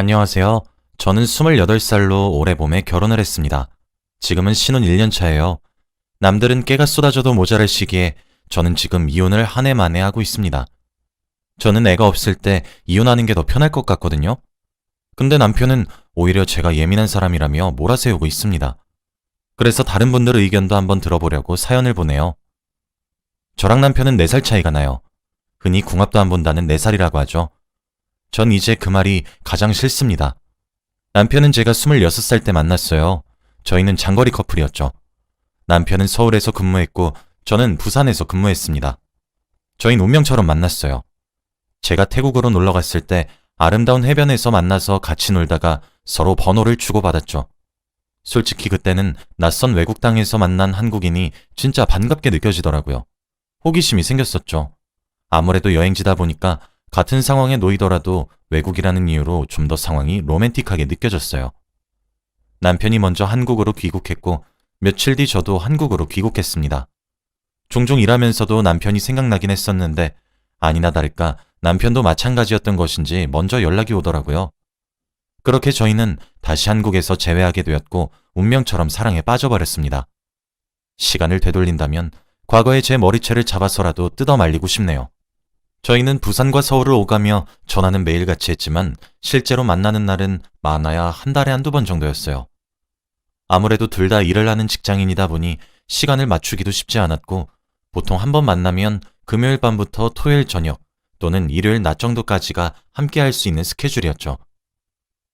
안녕하세요. 저는 28살로 올해 봄에 결혼을 했습니다. 지금은 신혼 1년 차예요. 남들은 깨가 쏟아져도 모자랄 시기에 저는 지금 이혼을 한 해 만에 하고 있습니다. 저는 애가 없을 때 이혼하는 게 더 편할 것 같거든요. 근데 남편은 오히려 제가 예민한 사람이라며 몰아세우고 있습니다. 그래서 다른 분들 의견도 한번 들어보려고 사연을 보내요. 저랑 남편은 4살 차이가 나요. 흔히 궁합도 안 본다는 4살이라고 하죠. 전 이제 그 말이 가장 싫습니다. 남편은 제가 26살 때 만났어요. 저희는 장거리 커플이었죠. 남편은 서울에서 근무했고 저는 부산에서 근무했습니다. 저희는 운명처럼 만났어요. 제가 태국으로 놀러 갔을 때 아름다운 해변에서 만나서 같이 놀다가 서로 번호를 주고받았죠. 솔직히 그때는 낯선 외국 땅에서 만난 한국인이 진짜 반갑게 느껴지더라고요. 호기심이 생겼었죠. 아무래도 여행지다 보니까 같은 상황에 놓이더라도 외국이라는 이유로 좀 더 상황이 로맨틱하게 느껴졌어요. 남편이 먼저 한국으로 귀국했고 며칠 뒤 저도 한국으로 귀국했습니다. 종종 일하면서도 남편이 생각나긴 했었는데 아니나 다를까 남편도 마찬가지였던 것인지 먼저 연락이 오더라고요. 그렇게 저희는 다시 한국에서 재회하게 되었고 운명처럼 사랑에 빠져버렸습니다. 시간을 되돌린다면 과거의 제 머리채를 잡아서라도 뜯어 말리고 싶네요. 저희는 부산과 서울을 오가며 전화는 매일같이 했지만 실제로 만나는 날은 많아야 한 달에 한두 번 정도였어요. 아무래도 둘 다 일을 하는 직장인이다 보니 시간을 맞추기도 쉽지 않았고 보통 한 번 만나면 금요일 밤부터 토요일 저녁 또는 일요일 낮 정도까지가 함께 할 수 있는 스케줄이었죠.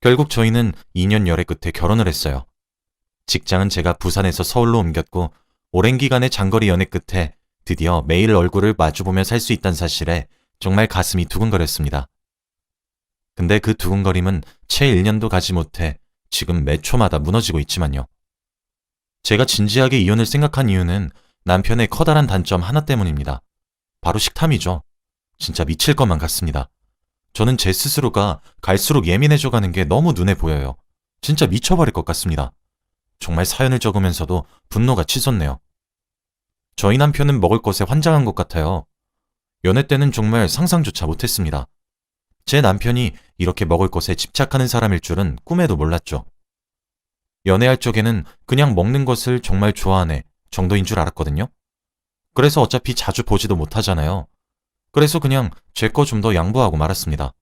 결국 저희는 2년 열애 끝에 결혼을 했어요. 직장은 제가 부산에서 서울로 옮겼고 오랜 기간의 장거리 연애 끝에 드디어 매일 얼굴을 마주보며 살 수 있다는 사실에 정말 가슴이 두근거렸습니다. 근데 그 두근거림은 채 1년도 가지 못해 지금 매 초마다 무너지고 있지만요. 제가 진지하게 이혼을 생각한 이유는 남편의 커다란 단점 하나 때문입니다. 바로 식탐이죠. 진짜 미칠 것만 같습니다. 저는 제 스스로가 갈수록 예민해져 가는 게 너무 눈에 보여요. 진짜 미쳐버릴 것 같습니다. 정말 사연을 적으면서도 분노가 치솟네요. 저희 남편은 먹을 것에 환장한 것 같아요. 연애 때는 정말 상상조차 못했습니다. 제 남편이 이렇게 먹을 것에 집착하는 사람일 줄은 꿈에도 몰랐죠. 연애할 적에는 그냥 먹는 것을 정말 좋아하네 정도인 줄 알았거든요. 그래서 어차피 자주 보지도 못하잖아요. 그래서 그냥 제 거 좀 더 양보하고 말았습니다.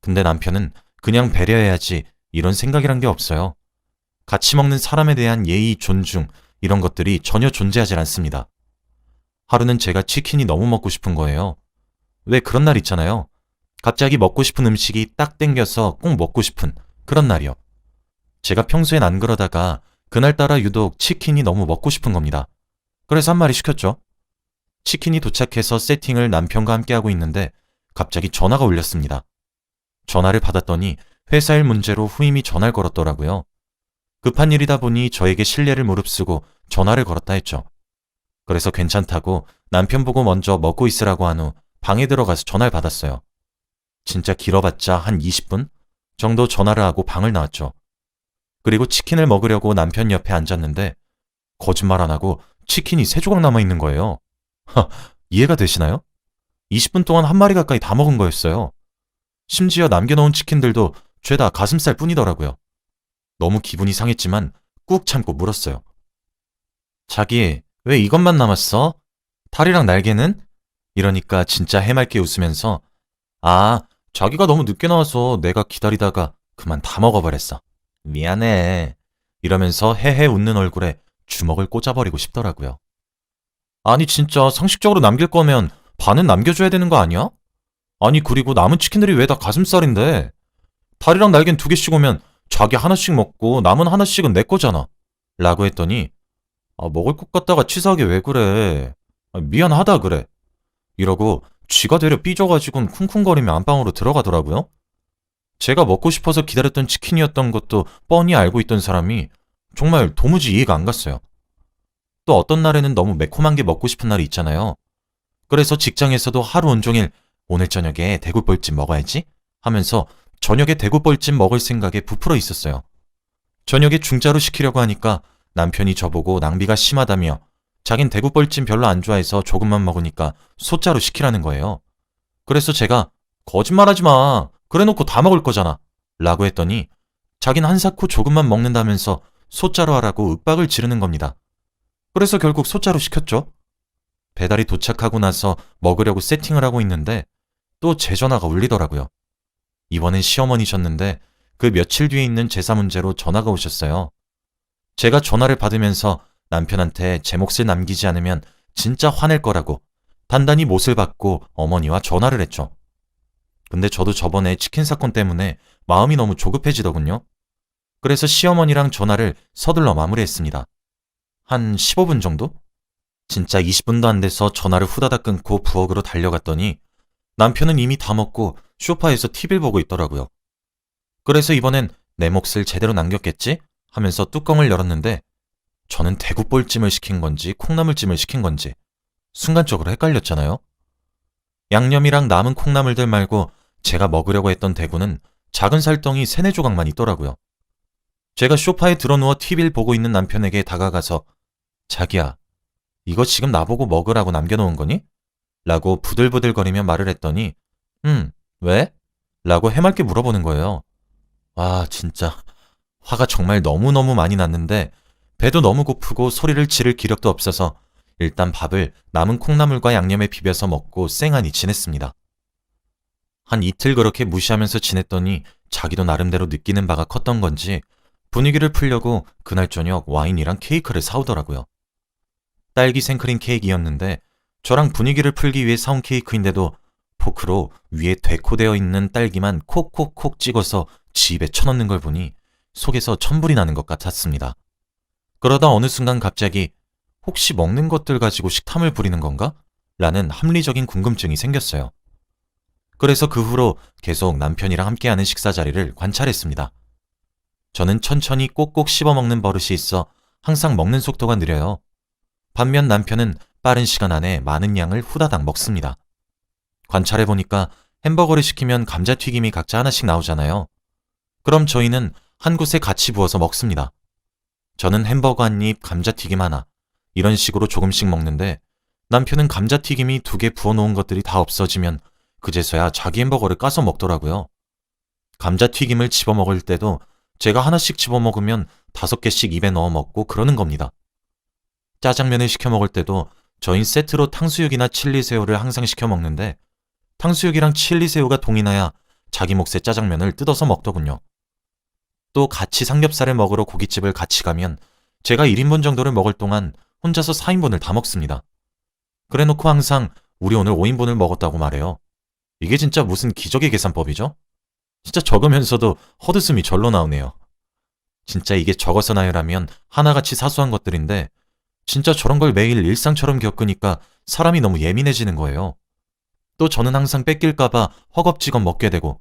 근데 남편은 그냥 배려해야지 이런 생각이란 게 없어요. 같이 먹는 사람에 대한 예의, 존중 이런 것들이 전혀 존재하지 않습니다. 하루는 제가 치킨이 너무 먹고 싶은 거예요. 왜 그런 날 있잖아요. 갑자기 먹고 싶은 음식이 딱 땡겨서 꼭 먹고 싶은 그런 날이요. 제가 평소엔 안 그러다가 그날따라 유독 치킨이 너무 먹고 싶은 겁니다. 그래서 한 마리 시켰죠. 치킨이 도착해서 세팅을 남편과 함께 하고 있는데 갑자기 전화가 울렸습니다. 전화를 받았더니 회사 일 문제로 후임이 전화를 걸었더라고요. 급한 일이다 보니 저에게 실례를 무릅쓰고 전화를 걸었다 했죠. 그래서 괜찮다고 남편 보고 먼저 먹고 있으라고 한 후 방에 들어가서 전화를 받았어요. 진짜 길어봤자 한 20분 정도 전화를 하고 방을 나왔죠. 그리고 치킨을 먹으려고 남편 옆에 앉았는데 거짓말 안 하고 치킨이 3조각 남아있는 거예요. 이해가 되시나요? 20분 동안 한 마리 가까이 다 먹은 거였어요. 심지어 남겨놓은 치킨들도 죄다 가슴살 뿐이더라고요. 너무 기분이 상했지만 꾹 참고 물었어요. 자기, 왜 이것만 남았어? 다리랑 날개는? 이러니까 진짜 해맑게 웃으면서 자기가 너무 늦게 나와서 내가 기다리다가 그만 다 먹어버렸어. 미안해. 이러면서 헤헤 웃는 얼굴에 주먹을 꽂아버리고 싶더라고요. 아니 진짜 상식적으로 남길 거면 반은 남겨줘야 되는 거 아니야? 아니 그리고 남은 치킨들이 왜 다 가슴살인데? 다리랑 날개는 2개씩 오면 자기 하나씩 먹고 남은 하나씩은 내 거잖아. 라고 했더니 먹을 것 같다가 치사하게 왜 그래? 미안하다 그래. 이러고 쥐가 되려 삐져가지고는 쿵쿵거리며 안방으로 들어가더라고요. 제가 먹고 싶어서 기다렸던 치킨이었던 것도 뻔히 알고 있던 사람이 정말 도무지 이해가 안 갔어요. 또 어떤 날에는 너무 매콤한 게 먹고 싶은 날이 있잖아요. 그래서 직장에서도 하루 온종일 오늘 저녁에 대구벌집 먹어야지 하면서 저녁에 대구벌집 먹을 생각에 부풀어 있었어요. 저녁에 중짜로 시키려고 하니까 남편이 저보고 낭비가 심하다며 자긴 대구벌찜 별로 안 좋아해서 조금만 먹으니까 소짜로 시키라는 거예요. 그래서 제가 거짓말하지 마. 그래놓고 다 먹을 거잖아. 라고 했더니 자긴 한사코 조금만 먹는다면서 소짜로 하라고 윽박을 지르는 겁니다. 그래서 결국 소짜로 시켰죠. 배달이 도착하고 나서 먹으려고 세팅을 하고 있는데 또 제 전화가 울리더라고요. 이번엔 시어머니셨는데 그 며칠 뒤에 있는 제사 문제로 전화가 오셨어요. 제가 전화를 받으면서 남편한테 제 몫을 남기지 않으면 진짜 화낼 거라고 단단히 못을 받고 어머니와 전화를 했죠. 근데 저도 저번에 치킨 사건 때문에 마음이 너무 조급해지더군요. 그래서 시어머니랑 전화를 서둘러 마무리했습니다. 한 15분 정도? 진짜 20분도 안 돼서 전화를 후다닥 끊고 부엌으로 달려갔더니 남편은 이미 다 먹고 소파에서 TV를 보고 있더라고요. 그래서 이번엔 내 몫을 제대로 남겼겠지? 하면서 뚜껑을 열었는데 저는 대구볼찜을 시킨 건지 콩나물찜을 시킨 건지 순간적으로 헷갈렸잖아요. 양념이랑 남은 콩나물들 말고 제가 먹으려고 했던 대구는 작은 살덩이 3-4조각만 있더라고요. 제가 소파에 드러누워 TV를 보고 있는 남편에게 다가가서 자기야, 이거 지금 나보고 먹으라고 남겨놓은 거니? 라고 부들부들거리며 말을 했더니 왜? 라고 해맑게 물어보는 거예요. 와, 진짜 화가 정말 너무너무 많이 났는데 배도 너무 고프고 소리를 지를 기력도 없어서 일단 밥을 남은 콩나물과 양념에 비벼서 먹고 쌩하니 지냈습니다. 한 이틀 그렇게 무시하면서 지냈더니 자기도 나름대로 느끼는 바가 컸던 건지 분위기를 풀려고 그날 저녁 와인이랑 케이크를 사오더라고요. 딸기 생크림 케이크였는데 저랑 분위기를 풀기 위해 사온 케이크인데도 포크로 위에 데코되어 있는 딸기만 콕콕콕 찍어서 지 입에 쳐넣는 걸 보니 속에서 천불이 나는 것 같았습니다. 그러다 어느 순간 갑자기 혹시 먹는 것들 가지고 식탐을 부리는 건가? 라는 합리적인 궁금증이 생겼어요. 그래서 그 후로 계속 남편이랑 함께하는 식사 자리를 관찰했습니다. 저는 천천히 꼭꼭 씹어먹는 버릇이 있어 항상 먹는 속도가 느려요. 반면 남편은 빠른 시간 안에 많은 양을 후다닥 먹습니다. 관찰해보니까 햄버거를 시키면 감자튀김이 각자 하나씩 나오잖아요. 그럼 저희는 한 곳에 같이 부어서 먹습니다. 저는 햄버거 한 입, 감자튀김 하나 이런 식으로 조금씩 먹는데 남편은 감자튀김이 2개 부어놓은 것들이 다 없어지면 그제서야 자기 햄버거를 까서 먹더라고요. 감자튀김을 집어먹을 때도 제가 하나씩 집어먹으면 5개씩 입에 넣어 먹고 그러는 겁니다. 짜장면을 시켜 먹을 때도 저흰 세트로 탕수육이나 칠리새우를 항상 시켜 먹는데 탕수육이랑 칠리새우가 동이 나야 자기 몫의 짜장면을 뜯어서 먹더군요. 또 같이 삼겹살을 먹으러 고깃집을 같이 가면 제가 1인분 정도를 먹을 동안 혼자서 4인분을 다 먹습니다. 그래놓고 항상 우리 오늘 5인분을 먹었다고 말해요. 이게 진짜 무슨 기적의 계산법이죠? 진짜 적으면서도 헛웃음이 절로 나오네요. 진짜 이게 적어서 나열하면 하나같이 사소한 것들인데 진짜 저런 걸 매일 일상처럼 겪으니까 사람이 너무 예민해지는 거예요. 또 저는 항상 뺏길까봐 허겁지겁 먹게 되고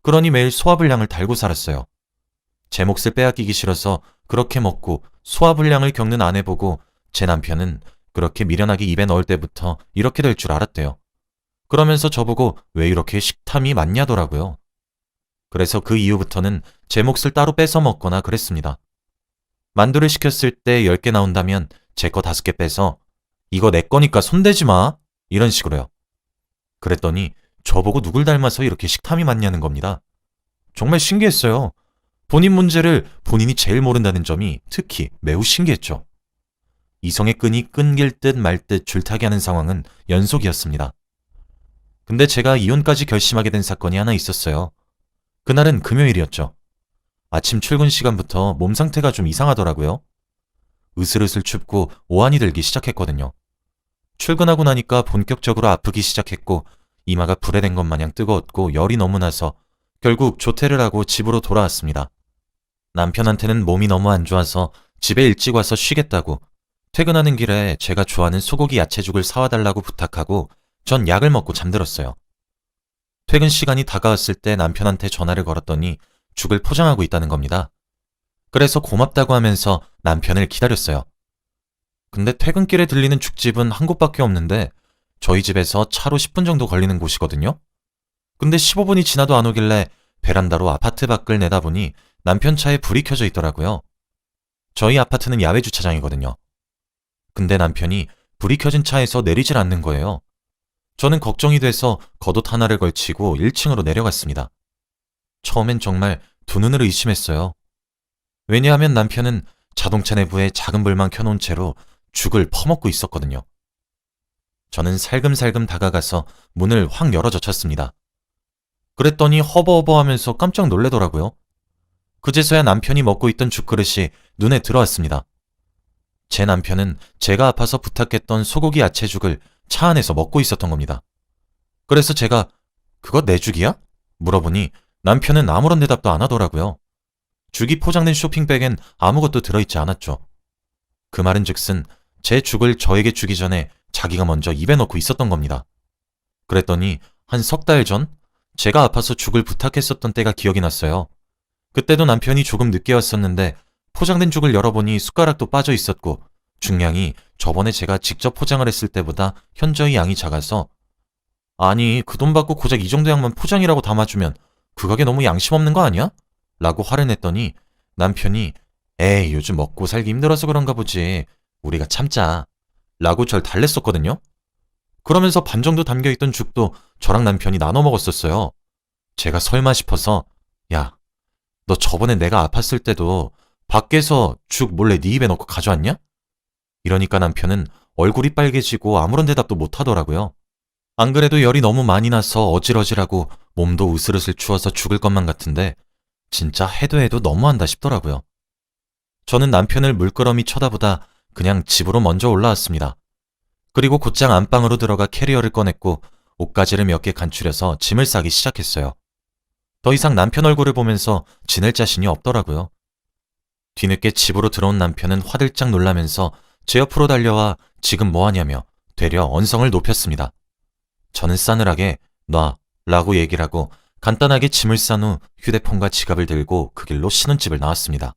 그러니 매일 소화불량을 달고 살았어요. 제 몫을 빼앗기기 싫어서 그렇게 먹고 소화불량을 겪는 아내 보고 제 남편은 그렇게 미련하게 입에 넣을 때부터 이렇게 될 줄 알았대요. 그러면서 저보고 왜 이렇게 식탐이 많냐더라고요. 그래서 그 이후부터는 제 몫을 따로 뺏어 먹거나 그랬습니다. 만두를 시켰을 때 10개 나온다면 제 거 5개 빼서 이거 내 거니까 손대지 마 이런 식으로요. 그랬더니 저보고 누굴 닮아서 이렇게 식탐이 많냐는 겁니다. 정말 신기했어요. 본인 문제를 본인이 제일 모른다는 점이 특히 매우 신기했죠. 이성의 끈이 끊길 듯 말 듯 줄타기 하는 상황은 연속이었습니다. 근데 제가 이혼까지 결심하게 된 사건이 하나 있었어요. 그날은 금요일이었죠. 아침 출근 시간부터 몸 상태가 좀 이상하더라고요. 으슬으슬 춥고 오한이 들기 시작했거든요. 출근하고 나니까 본격적으로 아프기 시작했고 이마가 불에 댄 것 마냥 뜨거웠고 열이 너무 나서 결국 조퇴를 하고 집으로 돌아왔습니다. 남편한테는 몸이 너무 안 좋아서 집에 일찍 와서 쉬겠다고 퇴근하는 길에 제가 좋아하는 소고기 야채죽을 사와달라고 부탁하고 전 약을 먹고 잠들었어요. 퇴근 시간이 다가왔을 때 남편한테 전화를 걸었더니 죽을 포장하고 있다는 겁니다. 그래서 고맙다고 하면서 남편을 기다렸어요. 근데 퇴근길에 들리는 죽집은 한 곳밖에 없는데 저희 집에서 차로 10분 정도 걸리는 곳이거든요. 근데 15분이 지나도 안 오길래 베란다로 아파트 밖을 내다보니 남편 차에 불이 켜져 있더라고요. 저희 아파트는 야외 주차장이거든요. 근데 남편이 불이 켜진 차에서 내리질 않는 거예요. 저는 걱정이 돼서 겉옷 하나를 걸치고 1층으로 내려갔습니다. 처음엔 정말 두 눈을 의심했어요. 왜냐하면 남편은 자동차 내부에 작은 불만 켜놓은 채로 죽을 퍼먹고 있었거든요. 저는 살금살금 다가가서 문을 확 열어젖혔습니다. 그랬더니 허버허버하면서 깜짝 놀래더라고요. 그제서야 남편이 먹고 있던 죽그릇이 눈에 들어왔습니다. 제 남편은 제가 아파서 부탁했던 소고기 야채죽을 차 안에서 먹고 있었던 겁니다. 그래서 제가 그거 내 죽이야? 물어보니 남편은 아무런 대답도 안 하더라고요. 죽이 포장된 쇼핑백엔 아무것도 들어있지 않았죠. 그 말은즉슨 제 죽을 저에게 주기 전에 자기가 먼저 입에 넣고 있었던 겁니다. 그랬더니 한 석 달 전 제가 아파서 죽을 부탁했었던 때가 기억이 났어요. 그때도 남편이 조금 늦게 왔었는데 포장된 죽을 열어보니 숟가락도 빠져 있었고 중량이 저번에 제가 직접 포장을 했을 때보다 현저히 양이 작아서 아니 그 돈 받고 고작 이 정도 양만 포장이라고 담아주면 그 가게 너무 양심 없는 거 아니야? 라고 화를 냈더니 남편이 에이 요즘 먹고 살기 힘들어서 그런가 보지 우리가 참자 라고 절 달랬었거든요. 그러면서 반 정도 담겨있던 죽도 저랑 남편이 나눠 먹었었어요. 제가 설마 싶어서 야, 너 저번에 내가 아팠을 때도 밖에서 죽 몰래 네 입에 넣고 가져왔냐? 이러니까 남편은 얼굴이 빨개지고 아무런 대답도 못 하더라고요. 안 그래도 열이 너무 많이 나서 어질어질하고 몸도 으슬으슬 추워서 죽을 것만 같은데 진짜 해도 해도 너무한다 싶더라고요. 저는 남편을 물끄러미 쳐다보다 그냥 집으로 먼저 올라왔습니다. 그리고 곧장 안방으로 들어가 캐리어를 꺼냈고 옷가지를 몇 개 간추려서 짐을 싸기 시작했어요. 더 이상 남편 얼굴을 보면서 지낼 자신이 없더라고요. 뒤늦게 집으로 들어온 남편은 화들짝 놀라면서 제 옆으로 달려와 지금 뭐하냐며 되려 언성을 높였습니다. 저는 싸늘하게 놔 라고 얘기를 하고 간단하게 짐을 싼 후 휴대폰과 지갑을 들고 그 길로 신혼집을 나왔습니다.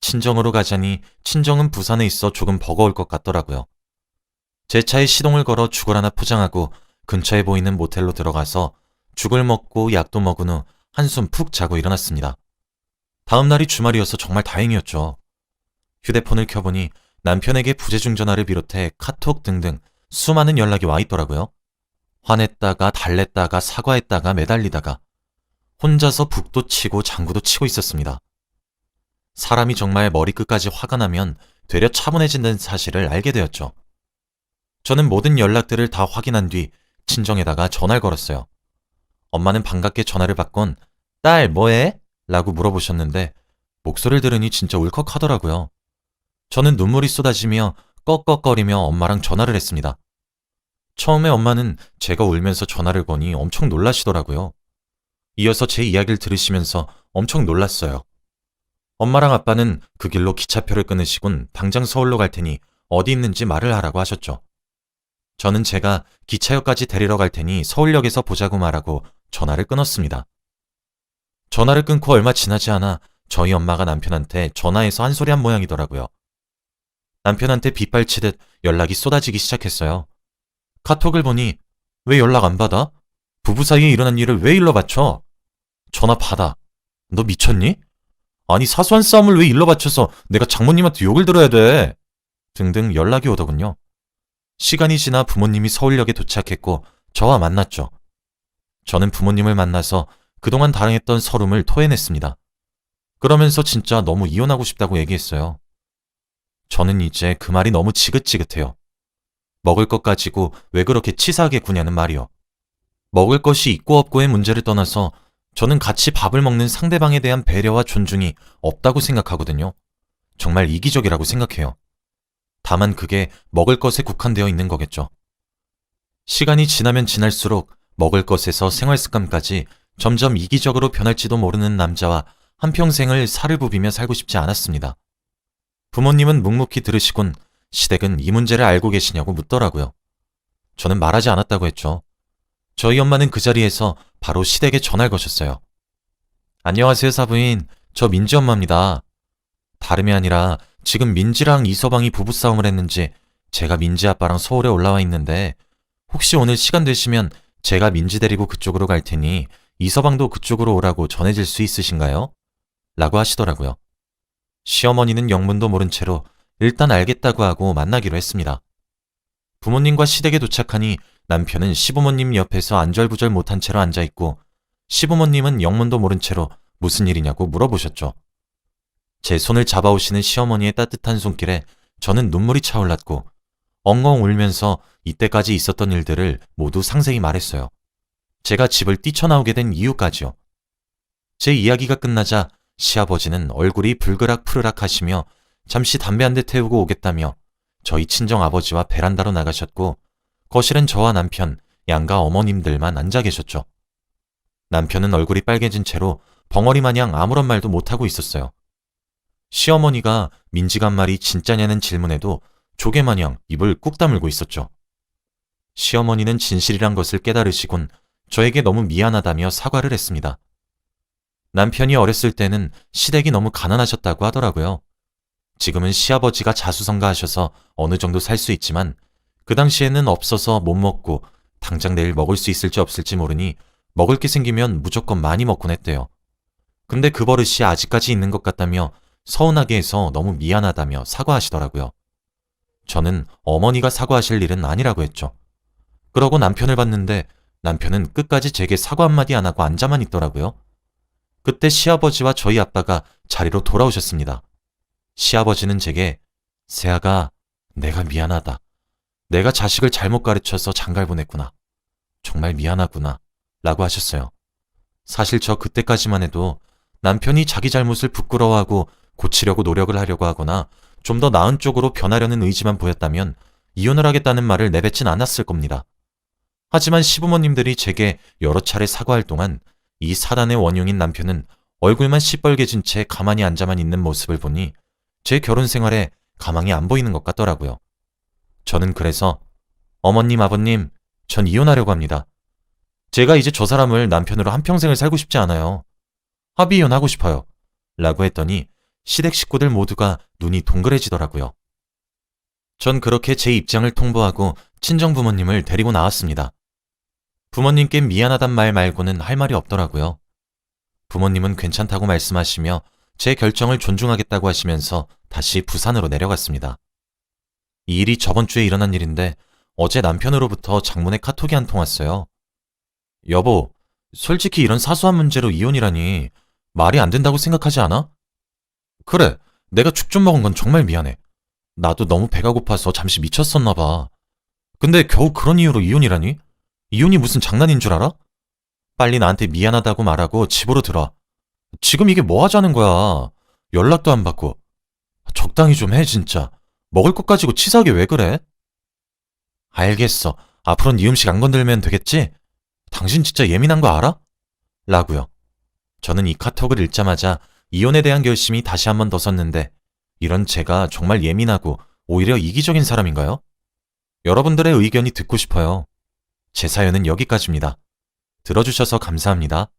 친정으로 가자니 친정은 부산에 있어 조금 버거울 것 같더라고요. 제 차에 시동을 걸어 죽을 하나 포장하고 근처에 보이는 모텔로 들어가서 죽을 먹고 약도 먹은 후 한숨 푹 자고 일어났습니다. 다음 날이 주말이어서 정말 다행이었죠. 휴대폰을 켜보니 남편에게 부재중 전화를 비롯해 카톡 등등 수많은 연락이 와 있더라고요. 화냈다가 달랬다가 사과했다가 매달리다가 혼자서 북도 치고 장구도 치고 있었습니다. 사람이 정말 머리끝까지 화가 나면 되려 차분해진다는 사실을 알게 되었죠. 저는 모든 연락들을 다 확인한 뒤 친정에다가 전화를 걸었어요. 엄마는 반갑게 전화를 받곤 딸 뭐해? 라고 물어보셨는데 목소리를 들으니 진짜 울컥하더라고요. 저는 눈물이 쏟아지며 꺽꺽거리며 엄마랑 전화를 했습니다. 처음에 엄마는 제가 울면서 전화를 거니 엄청 놀라시더라고요. 이어서 제 이야기를 들으시면서 엄청 놀랐어요. 엄마랑 아빠는 그 길로 기차표를 끊으시곤 당장 서울로 갈 테니 어디 있는지 말을 하라고 하셨죠. 저는 제가 기차역까지 데리러 갈 테니 서울역에서 보자고 말하고 전화를 끊었습니다. 전화를 끊고 얼마 지나지 않아 저희 엄마가 남편한테 전화해서 한 소리 한 모양이더라고요. 남편한테 빗발치듯 연락이 쏟아지기 시작했어요. 카톡을 보니 왜 연락 안 받아? 부부 사이에 일어난 일을 왜 일러 바쳐? 전화 받아. 너 미쳤니? 아니 사소한 싸움을 왜 일러 바쳐서 내가 장모님한테 욕을 들어야 돼? 등등 연락이 오더군요. 시간이 지나 부모님이 서울역에 도착했고 저와 만났죠. 저는 부모님을 만나서 그동안 당했던 서름을 토해냈습니다. 그러면서 진짜 너무 이혼하고 싶다고 얘기했어요. 저는 이제 그 말이 너무 지긋지긋해요. 먹을 것 가지고 왜 그렇게 치사하게 구냐는 말이요. 먹을 것이 있고 없고의 문제를 떠나서 저는 같이 밥을 먹는 상대방에 대한 배려와 존중이 없다고 생각하거든요. 정말 이기적이라고 생각해요. 다만 그게 먹을 것에 국한되어 있는 거겠죠. 시간이 지나면 지날수록 먹을 것에서 생활 습관까지 점점 이기적으로 변할지도 모르는 남자와 한평생을 살을 부비며 살고 싶지 않았습니다. 부모님은 묵묵히 들으시곤 시댁은 이 문제를 알고 계시냐고 묻더라고요. 저는 말하지 않았다고 했죠. 저희 엄마는 그 자리에서 바로 시댁에 전화를 거셨어요. 안녕하세요 사부인, 저 민지 엄마입니다. 다름이 아니라 지금 민지랑 이서방이 부부싸움을 했는지 제가 민지 아빠랑 서울에 올라와 있는데 혹시 오늘 시간 되시면 제가 민지 데리고 그쪽으로 갈 테니 이서방도 그쪽으로 오라고 전해질 수 있으신가요? 라고 하시더라고요. 시어머니는 영문도 모른 채로 일단 알겠다고 하고 만나기로 했습니다. 부모님과 시댁에 도착하니 남편은 시부모님 옆에서 안절부절 못한 채로 앉아있고 시부모님은 영문도 모른 채로 무슨 일이냐고 물어보셨죠. 제 손을 잡아오시는 시어머니의 따뜻한 손길에 저는 눈물이 차올랐고 엉엉 울면서 이때까지 있었던 일들을 모두 상세히 말했어요. 제가 집을 뛰쳐나오게 된 이유까지요. 제 이야기가 끝나자 시아버지는 얼굴이 불그락 푸르락 하시며 잠시 담배 한 대 태우고 오겠다며 저희 친정 아버지와 베란다로 나가셨고 거실엔 저와 남편, 양가 어머님들만 앉아 계셨죠. 남편은 얼굴이 빨개진 채로 벙어리 마냥 아무런 말도 못하고 있었어요. 시어머니가 민지간 말이 진짜냐는 질문에도 조개마냥 입을 꾹 다물고 있었죠. 시어머니는 진실이란 것을 깨달으시곤 저에게 너무 미안하다며 사과를 했습니다. 남편이 어렸을 때는 시댁이 너무 가난하셨다고 하더라고요. 지금은 시아버지가 자수성가하셔서 어느 정도 살 수 있지만 그 당시에는 없어서 못 먹고 당장 내일 먹을 수 있을지 없을지 모르니 먹을 게 생기면 무조건 많이 먹곤 했대요. 근데 그 버릇이 아직까지 있는 것 같다며 서운하게 해서 너무 미안하다며 사과하시더라고요. 저는 어머니가 사과하실 일은 아니라고 했죠. 그러고 남편을 봤는데 남편은 끝까지 제게 사과 한마디 안 하고 앉아만 있더라고요. 그때 시아버지와 저희 아빠가 자리로 돌아오셨습니다. 시아버지는 제게 세아가 내가 미안하다. 내가 자식을 잘못 가르쳐서 장갈 보냈구나. 정말 미안하구나. 라고 하셨어요. 사실 저 그때까지만 해도 남편이 자기 잘못을 부끄러워하고 고치려고 노력을 하려고 하거나 좀 더 나은 쪽으로 변하려는 의지만 보였다면 이혼을 하겠다는 말을 내뱉진 않았을 겁니다. 하지만 시부모님들이 제게 여러 차례 사과할 동안 이 사단의 원흉인 남편은 얼굴만 시뻘개진 채 가만히 앉아만 있는 모습을 보니 제 결혼 생활에 가망이 안 보이는 것 같더라고요. 저는 그래서 어머님, 아버님, 전 이혼하려고 합니다. 제가 이제 저 사람을 남편으로 한평생을 살고 싶지 않아요. 합의 이혼하고 싶어요. 라고 했더니 시댁 식구들 모두가 눈이 동그래지더라고요. 전 그렇게 제 입장을 통보하고 친정 부모님을 데리고 나왔습니다. 부모님께 미안하단 말 말고는 할 말이 없더라고요. 부모님은 괜찮다고 말씀하시며 제 결정을 존중하겠다고 하시면서 다시 부산으로 내려갔습니다. 이 일이 저번 주에 일어난 일인데 어제 남편으로부터 장문의 카톡이 한 통 왔어요. 여보, 솔직히 이런 사소한 문제로 이혼이라니 말이 안 된다고 생각하지 않아? 그래, 내가 죽 좀 먹은 건 정말 미안해. 나도 너무 배가 고파서 잠시 미쳤었나 봐. 근데 겨우 그런 이유로 이혼이라니? 이혼이 무슨 장난인 줄 알아? 빨리 나한테 미안하다고 말하고 집으로 들어와. 지금 이게 뭐 하자는 거야? 연락도 안 받고. 적당히 좀 해, 진짜. 먹을 것 가지고 치사하게 왜 그래? 알겠어. 앞으로 네 음식 안 건들면 되겠지? 당신 진짜 예민한 거 알아? 라고요. 저는 이 카톡을 읽자마자 이혼에 대한 결심이 다시 한 번 더 섰는데 이런 제가 정말 예민하고 오히려 이기적인 사람인가요? 여러분들의 의견이 듣고 싶어요. 제 사연은 여기까지입니다. 들어주셔서 감사합니다.